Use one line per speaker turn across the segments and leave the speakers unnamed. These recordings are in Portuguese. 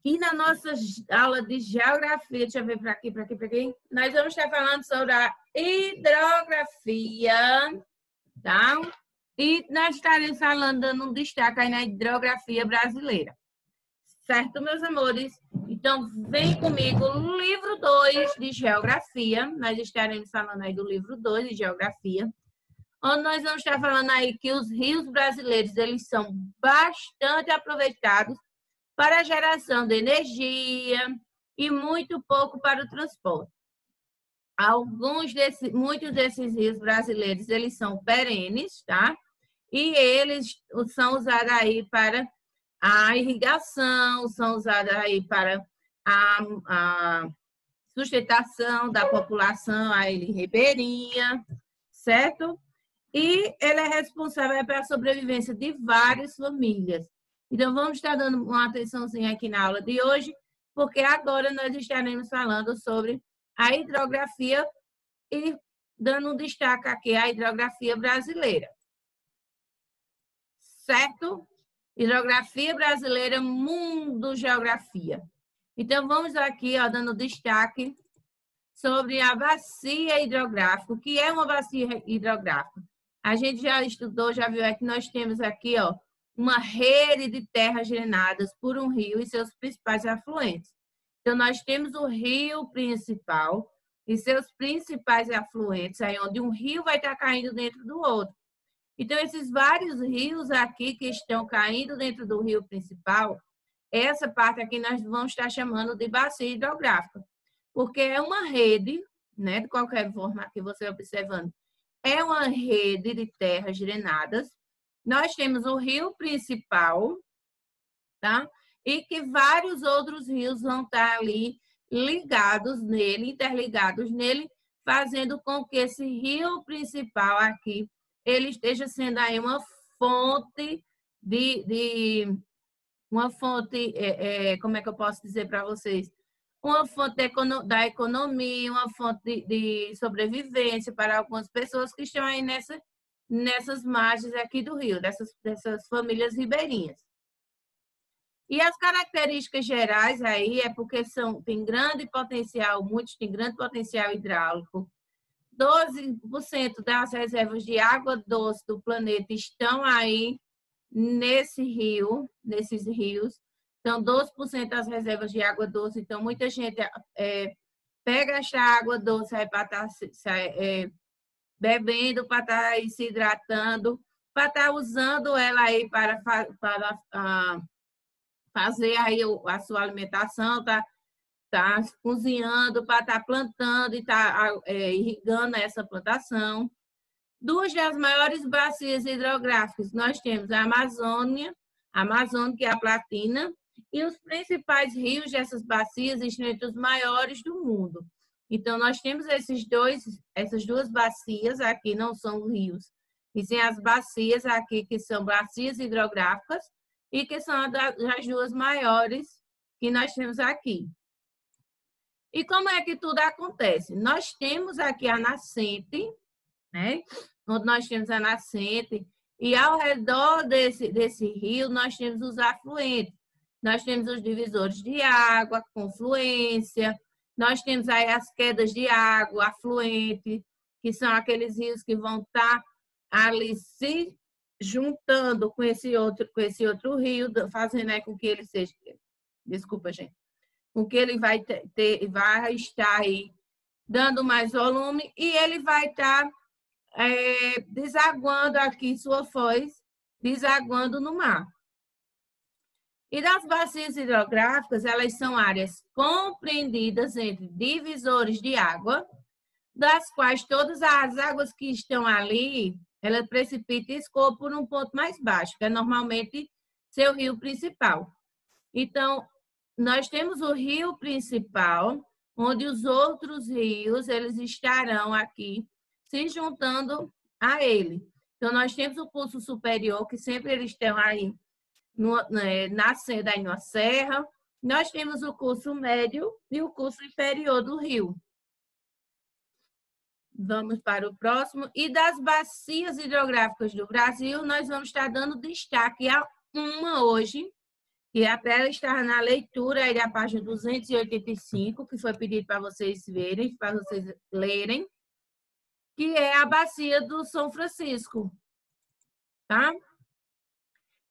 E na nossa aula de geografia, deixa eu ver para aqui, nós vamos estar falando sobre a hidrografia, tá? E nós estaremos falando, dando um destaque aí na hidrografia brasileira. Certo, meus amores? Então, vem comigo, livro 2 de geografia. Nós estaremos falando aí do livro 2 de geografia, onde nós vamos estar falando aí que os rios brasileiros, eles são bastante aproveitados para a geração de energia e muito pouco para o transporte. Muitos desses rios brasileiros, eles são perenes, tá? E eles são usados aí para a irrigação, são usados aí para a sustentação da população aí ribeirinha, certo? E ele é responsável pela sobrevivência de várias famílias. Então, vamos estar dando uma atençãozinha aqui na aula de hoje, porque agora nós estaremos falando sobre a hidrografia e dando um destaque aqui à hidrografia brasileira. Certo? Hidrografia brasileira, mundo geografia. Então, vamos aqui, ó, dando destaque sobre a bacia hidrográfica. O que é uma bacia hidrográfica? A gente já estudou, já viu que nós temos aqui, ó, uma rede de terras drenadas por um rio e seus principais afluentes. Então, nós temos o rio principal e seus principais afluentes, aí onde um rio vai estar caindo dentro do outro. Então, esses vários rios aqui que estão caindo dentro do rio principal, essa parte aqui nós vamos estar chamando de bacia hidrográfica, porque é uma rede, né, de qualquer forma que você observando, é uma rede de terras drenadas. Nós temos o rio principal, tá? E que vários outros rios vão estar ali ligados nele, interligados nele, fazendo com que esse rio principal aqui, ele esteja sendo aí uma fonte como é que eu posso dizer para vocês? Uma fonte da economia, uma fonte de sobrevivência para algumas pessoas que estão aí nessas margens aqui do rio, dessas famílias ribeirinhas. E as características gerais aí é porque tem grande potencial, muitos têm grande potencial hidráulico. 12% das reservas de água doce do planeta estão aí nesses rios. Então, 12% das reservas de água doce. Então, muita gente pega essa água doce aí para estar bebendo, para estar se hidratando, para estar usando ela aí para fazer aí a sua alimentação, tá cozinhando, para estar plantando e irrigando essa plantação. Duas das maiores bacias hidrográficas nós temos a Amazônia, que é a Platina, e os principais rios dessas bacias estão entre os maiores do mundo. Então, nós temos essas duas bacias aqui, não são rios, e sim as bacias aqui, que são bacias hidrográficas, e que são as duas maiores que nós temos aqui. E como é que tudo acontece? Nós temos aqui a nascente, né? Onde nós temos a nascente, e ao redor desse rio nós temos os afluentes. Nós temos os divisores de água, confluência, nós temos aí as quedas de água, afluente, que são aqueles rios que vão estar ali se juntando com esse outro rio, fazendo aí com que ele seja, desculpa, gente, com que ele vai estar aí dando mais volume e ele vai estar desaguando aqui sua foz, desaguando no mar. E das bacias hidrográficas, elas são áreas compreendidas entre divisores de água, das quais todas as águas que estão ali, ela precipita e escoa por um ponto mais baixo, que é normalmente seu rio principal. Então, nós temos o rio principal, onde os outros rios, eles estarão aqui se juntando a ele. Então, nós temos o curso superior, que sempre eles estão aí nascendo aí numa serra. Nós temos o curso médio e o curso inferior do rio. Vamos para o próximo. E das bacias hidrográficas do Brasil, nós vamos estar dando destaque a uma hoje, que até está na leitura aí da página 285, que foi pedido para vocês verem, para vocês lerem, que é a bacia do São Francisco, tá?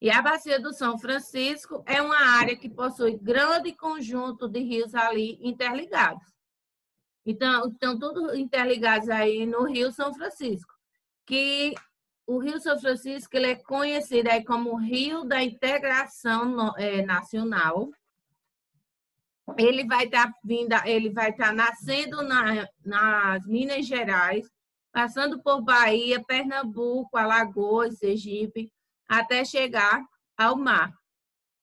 E a bacia do São Francisco é uma área que possui grande conjunto de rios ali interligados. Então, estão todos interligados aí no Rio São Francisco, que o Rio São Francisco ele é conhecido aí como o Rio da Integração Nacional. Ele vai estar nascendo nas Minas Gerais, passando por Bahia, Pernambuco, Alagoas, Sergipe, até chegar ao mar.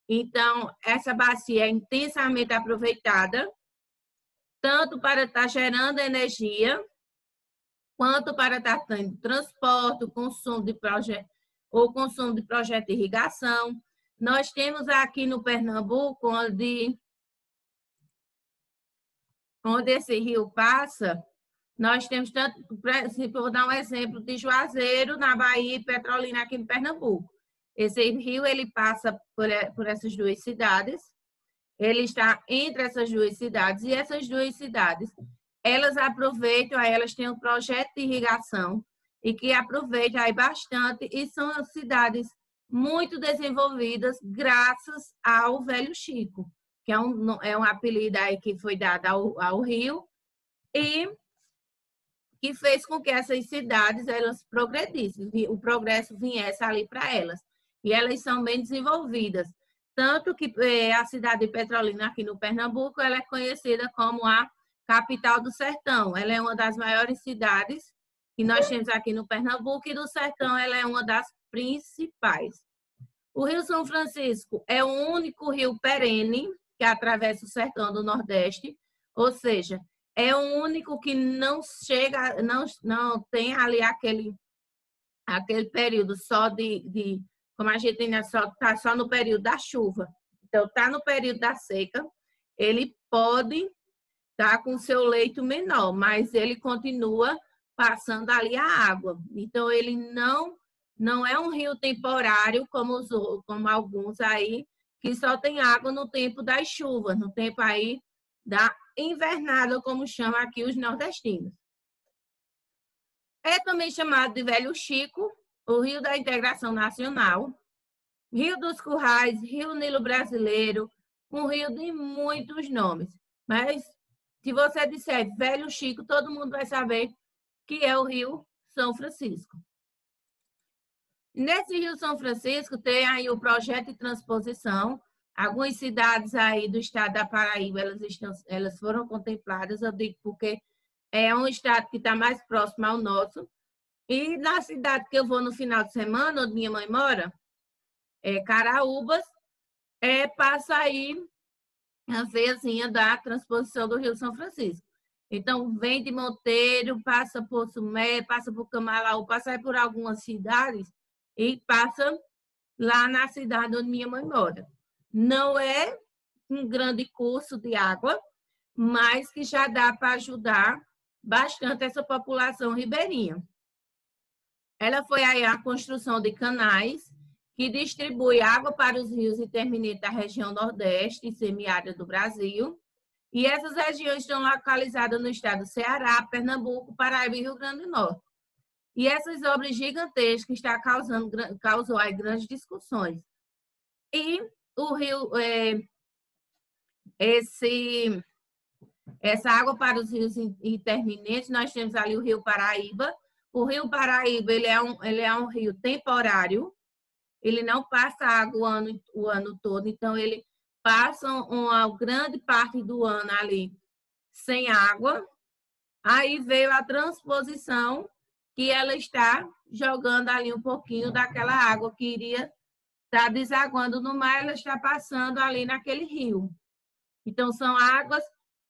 Então, essa bacia é intensamente aproveitada, tanto para estar gerando energia, quanto para estar tendo transporte, consumo de projeto de irrigação. Nós temos aqui no Pernambuco, onde esse rio passa, nós temos tanto, vou dar um exemplo de Juazeiro, na Bahia, e Petrolina, aqui no Pernambuco. Esse rio ele passa por essas duas cidades, ele está entre essas duas cidades, e essas duas cidades, elas aproveitam, aí elas têm um projeto de irrigação, e que aproveitam aí bastante, e são cidades muito desenvolvidas graças ao Velho Chico, que é um apelido aí que foi dado ao rio, e que fez com que essas cidades elas progredissem, o progresso viesse ali para elas. E elas são bem desenvolvidas. Tanto que a cidade de Petrolina, aqui no Pernambuco, ela é conhecida como a capital do sertão. Ela é uma das maiores cidades que nós temos aqui no Pernambuco, e do sertão ela é uma das principais. O Rio São Francisco é o único rio perene que atravessa o sertão do Nordeste, ou seja, é o único que não chega, não tem ali aquele período só como a gente ainda está só no período da chuva. Então, está no período da seca, ele pode estar com seu leito menor, mas ele continua passando ali a água. Então, ele não é um rio temporário como alguns aí, que só tem água no tempo das chuvas, no tempo aí da invernada, como chamam aqui os nordestinos. É também chamado de Velho Chico, o Rio da Integração Nacional, Rio dos Currais, Rio Nilo Brasileiro, um rio de muitos nomes. Mas, se você disser Velho Chico, todo mundo vai saber que é o Rio São Francisco. Nesse Rio São Francisco tem aí o projeto de transposição. Algumas cidades aí do estado da Paraíba, elas foram contempladas, eu digo porque é um estado que está mais próximo ao nosso. E na cidade que eu vou no final de semana, onde minha mãe mora, Caraúbas, passa aí a veiazinha da transposição do Rio São Francisco. Então, vem de Monteiro, passa por Sumé, passa por Camalaú, passa aí por algumas cidades e passa lá na cidade onde minha mãe mora. Não é um grande curso de água, mas que já dá para ajudar bastante essa população ribeirinha. Ela foi aí a construção de canais que distribui água para os rios intermitentes da região Nordeste e semiárida do Brasil. E essas regiões estão localizadas no estado do Ceará, Pernambuco, Paraíba e Rio Grande do Norte. E essas obras gigantescas causou aí grandes discussões. E o rio, essa água para os rios intermitentes, nós temos ali o Rio Paraíba. O Rio Paraíba ele é um rio temporário, ele não passa água o ano todo, então ele passa uma grande parte do ano ali sem água. Aí veio a transposição, que ela está jogando ali um pouquinho daquela água que iria estar desaguando no mar, ela está passando ali naquele rio. Então, são águas,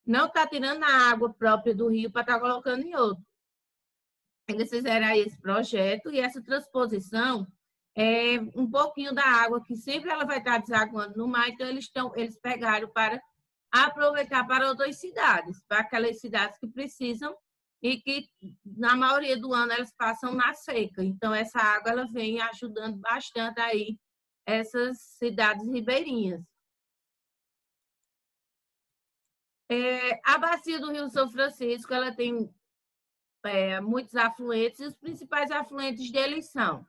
não está tirando a água própria do rio para estar colocando em outro. Eles fizeram aí esse projeto e essa transposição é um pouquinho da água que sempre ela vai estar desaguando no mar, então eles pegaram para aproveitar para outras cidades, para aquelas cidades que precisam e que na maioria do ano elas passam na seca. Então essa água ela vem ajudando bastante aí essas cidades ribeirinhas. A bacia do Rio São Francisco, ela tem muitos afluentes, e os principais afluentes deles são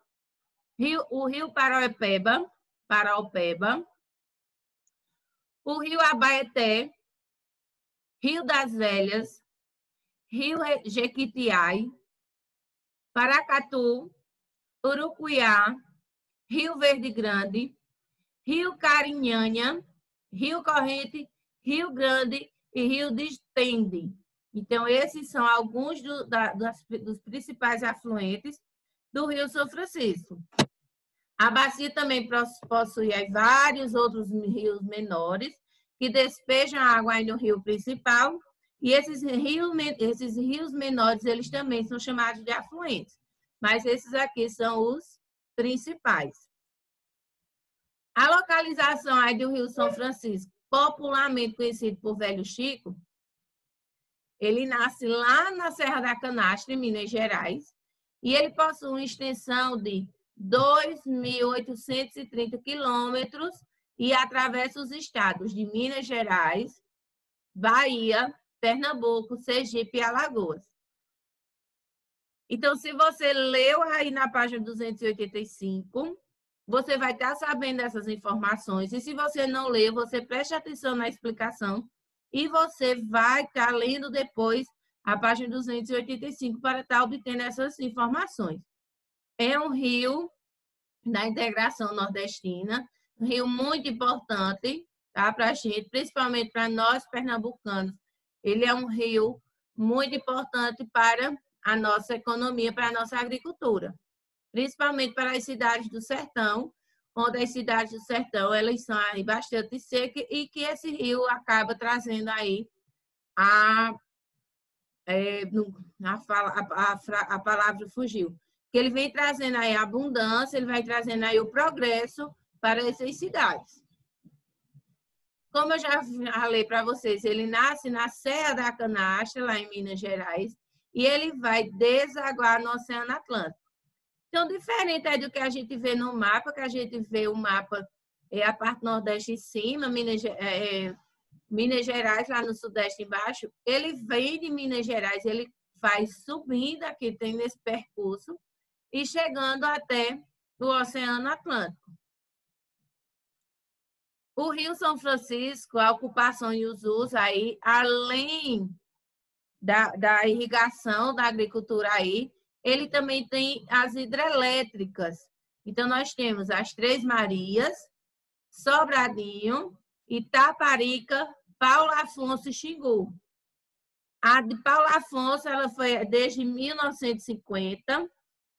o Rio Paraopeba, o Rio Abaeté, Rio das Velhas, Rio Jequitiai, Paracatu, Urucuiá, Rio Verde Grande, Rio Carinhanha, Rio Corrente, Rio Grande e Rio de Estende. Então, esses são alguns dos principais afluentes do Rio São Francisco. A bacia também possui vários outros rios menores que despejam a água aí no rio principal, e esses rios menores, eles também são chamados de afluentes, mas esses aqui são os principais. A localização aí do Rio São Francisco, popularmente conhecido por Velho Chico, ele nasce lá na Serra da Canastra, em Minas Gerais, e ele possui uma extensão de 2.830 quilômetros e atravessa os estados de Minas Gerais, Bahia, Pernambuco, Sergipe e Alagoas. Então, se você leu aí na página 285, você vai estar sabendo dessas informações. E se você não leu, você preste atenção na explicação e você vai estar lendo depois a página 285 para estar obtendo essas informações. É um rio da integração nordestina, um rio muito importante, tá, para a gente, principalmente para nós pernambucanos. Ele é um rio muito importante para a nossa economia, para a nossa agricultura, principalmente para as cidades do sertão, onde as cidades do sertão elas são aí bastante secas e que esse rio acaba trazendo aí a palavra fugiu, que ele vem trazendo aí a abundância, ele vai trazendo aí o progresso para essas cidades. Como eu já falei para vocês, ele nasce na Serra da Canastra, lá em Minas Gerais, e ele vai desaguar no Oceano Atlântico. Então, diferente do que a gente vê no mapa, que a gente vê o mapa, a parte nordeste em cima, Minas Gerais, lá no sudeste embaixo, ele vem de Minas Gerais, ele vai subindo aqui, tem nesse percurso, e chegando até o Oceano Atlântico. O Rio São Francisco, a ocupação e os usos aí, além da irrigação, da agricultura aí, ele também tem as hidrelétricas. Então, nós temos as Três Marias, Sobradinho, Itaparica, Paulo Afonso e Xingu. A de Paulo Afonso, ela foi desde 1950.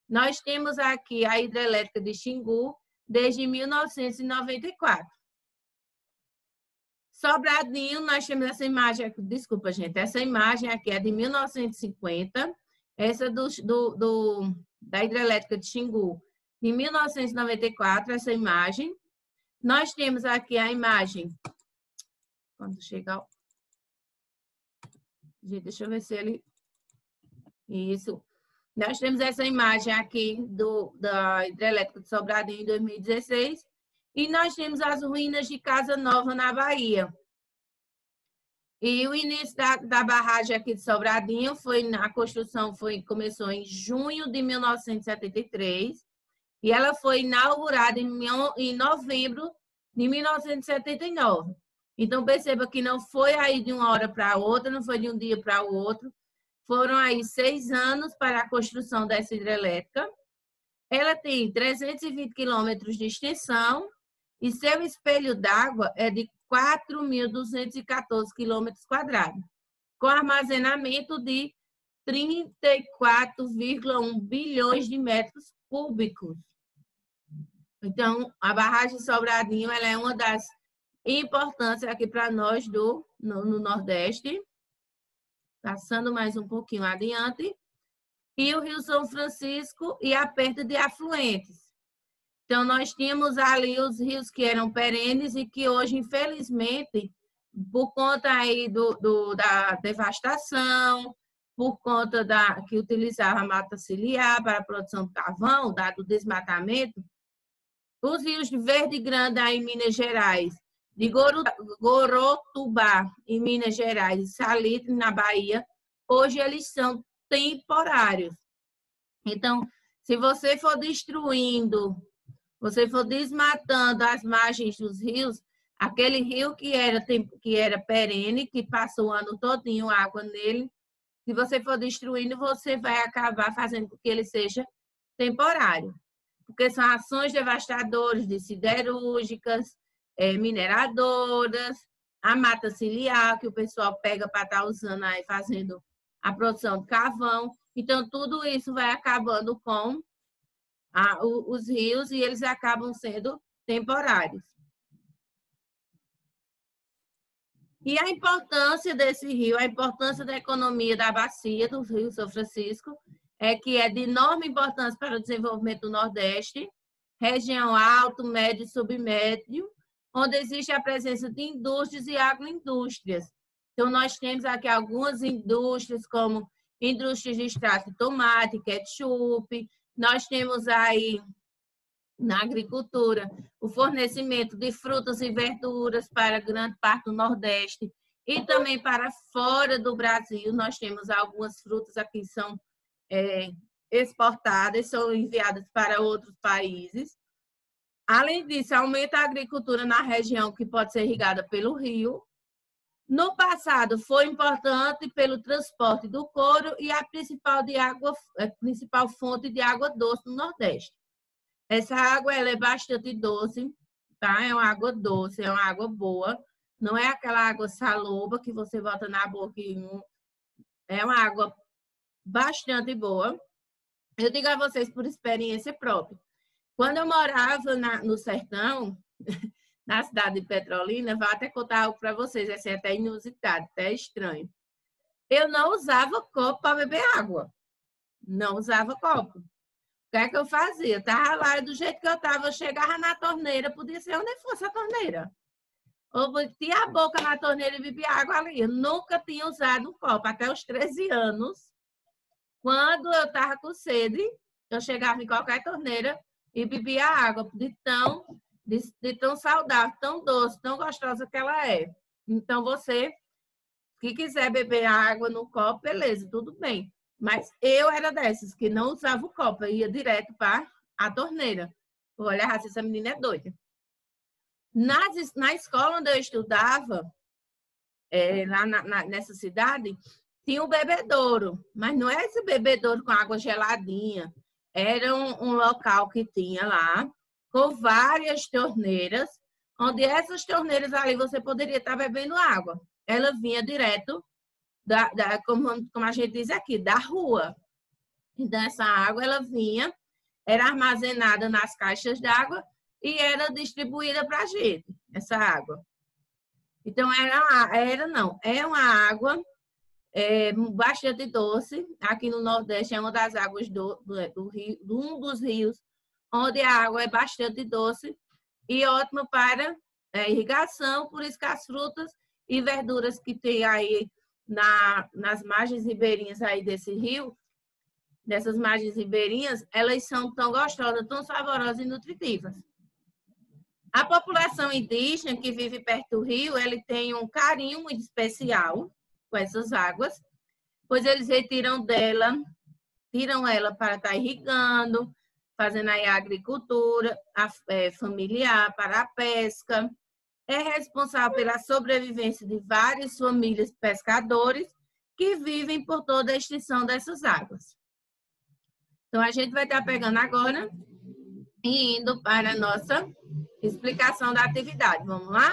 Nós temos aqui a hidrelétrica de Xingu desde 1994. Sobradinho, nós temos essa imagem, desculpa, gente, essa imagem aqui é de 1950, essa da hidrelétrica de Xingu, de 1994, essa imagem. Nós temos aqui a imagem, quando chegar... Gente, deixa eu ver se ele... Isso. Nós temos essa imagem aqui da hidrelétrica de Sobradinho em 2016. E nós temos as ruínas de Casa Nova, na Bahia. E o início da barragem aqui de Sobradinho, a construção começou em junho de 1973 e ela foi inaugurada em novembro de 1979. Então, perceba que não foi aí de uma hora para outra, não foi de um dia para o outro. Foram aí 6 anos para a construção dessa hidrelétrica. Ela tem 320 quilômetros de extensão e seu espelho d'água é de 4.214 quilômetros quadrados, com armazenamento de 34,1 bilhões de metros cúbicos. Então, a barragem Sobradinho ela é uma das importâncias aqui para nós no Nordeste. Passando mais um pouquinho adiante. E o Rio São Francisco e a perda de afluentes. Então, nós tínhamos ali os rios que eram perenes e que hoje, infelizmente, por conta aí da devastação, por conta que utilizava a mata ciliar para a produção de carvão, dado o desmatamento, os rios de Verde Grande aí em Minas Gerais de Gorotubá, em Minas Gerais, e Salitre, na Bahia, hoje eles são temporários. Então, se você for destruindo, você for desmatando as margens dos rios, aquele rio que era perene, que passou o ano todinho água nele, se você for destruindo, você vai acabar fazendo com que ele seja temporário. Porque são ações devastadoras de siderúrgicas, mineradoras, a mata ciliar, que o pessoal pega para estar usando aí, fazendo a produção de carvão. Então, tudo isso vai acabando com os rios e eles acabam sendo temporários. E a importância desse rio, a importância da economia da bacia do Rio São Francisco, é que é de enorme importância para o desenvolvimento do Nordeste, região alto, médio e submédio, onde existe a presença de indústrias e agroindústrias. Então, nós temos aqui algumas indústrias, como indústrias de extrato de tomate, ketchup, nós temos aí, na agricultura, o fornecimento de frutas e verduras para grande parte do Nordeste e também para fora do Brasil. Nós temos algumas frutas aqui que são exportadas, são enviadas para outros países. Além disso, aumenta a agricultura na região que pode ser irrigada pelo rio. No passado, foi importante pelo transporte do couro e a principal fonte de água doce no Nordeste. Essa água ela é bastante doce, tá? É uma água doce, é uma água boa. Não é aquela água saloba que você bota na boca e é uma água bastante boa. Eu digo a vocês por experiência própria. Quando eu morava no sertão, na cidade de Petrolina, vou até contar algo para vocês, assim, até inusitado, até estranho. Eu não usava copo para beber água. Não usava copo. O que é que eu fazia? Eu estava lá, do jeito que eu estava, eu chegava na torneira, podia ser onde fosse a torneira. Eu metia a boca na torneira e bebia água ali. Eu nunca tinha usado um copo, até os 13 anos. Quando eu estava com sede, eu chegava em qualquer torneira e bebia água, de tão saudável, tão doce, tão gostosa que ela é. Então, você que quiser beber água no copo, beleza, tudo bem. Mas eu era dessas que não usava o copo, eu ia direto para a torneira. Olha, essa menina é doida. Na escola onde eu estudava, lá nessa cidade, tinha um bebedouro, mas não é esse bebedouro com água geladinha. Era um local que tinha lá, com várias torneiras, onde essas torneiras ali você poderia estar bebendo água. Ela vinha direto, como a gente diz aqui, da rua. Então, essa água, ela vinha, era armazenada nas caixas d'água e era distribuída para a gente, essa água. Então, é uma água bastante doce. Aqui no Nordeste é uma das águas do rio, um dos rios, onde a água é bastante doce e ótima para irrigação, por isso que as frutas e verduras que tem aí nas margens ribeirinhas aí desse rio, dessas margens ribeirinhas, elas são tão gostosas, tão saborosas e nutritivas. A população indígena que vive perto do rio, ele tem um carinho muito especial com essas águas, pois eles retiram ela para estar irrigando, fazendo aí a agricultura familiar, para a pesca. É responsável pela sobrevivência de várias famílias de pescadores que vivem por toda a extensão dessas águas. Então, a gente vai estar pegando agora e indo para a nossa explicação da atividade. Vamos lá?